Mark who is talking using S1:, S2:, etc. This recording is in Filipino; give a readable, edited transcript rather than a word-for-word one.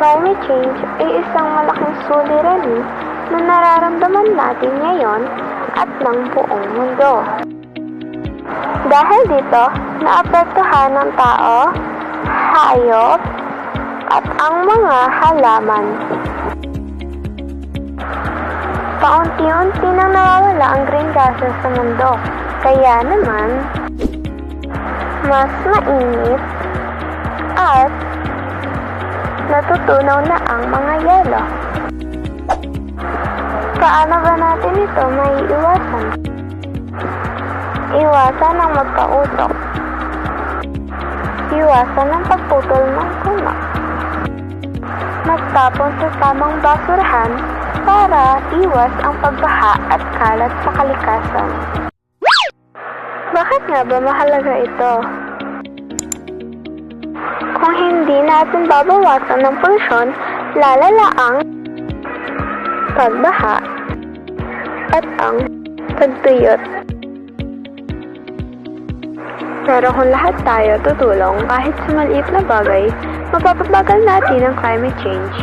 S1: climate change ay isang malaking suliranin na nararamdaman natin ngayon at ng buong mundo. Dahil dito, naapektuhan ng tao, hayop, at ang mga halaman. Paunti-unti nang nawawala ang green gases sa mundo, kaya naman, mas mainit at natutunaw na ang mga yelo. Paano ba natin ito maiiwasan? Iwasan ang magkautok. Iwasan ang pagputol ng puno. Magtapon sa tamang basurahan para iwas ang pagbaha at kalat sa kalikasan. Bakit nga ba mahalaga ito? Kung hindi natin babawasan ng polusyon, lalala ang pagbaha at ang pagtuyot. Pero kung lahat tayo tutulong kahit sa maliit na bagay, mapapabagal natin ang climate change.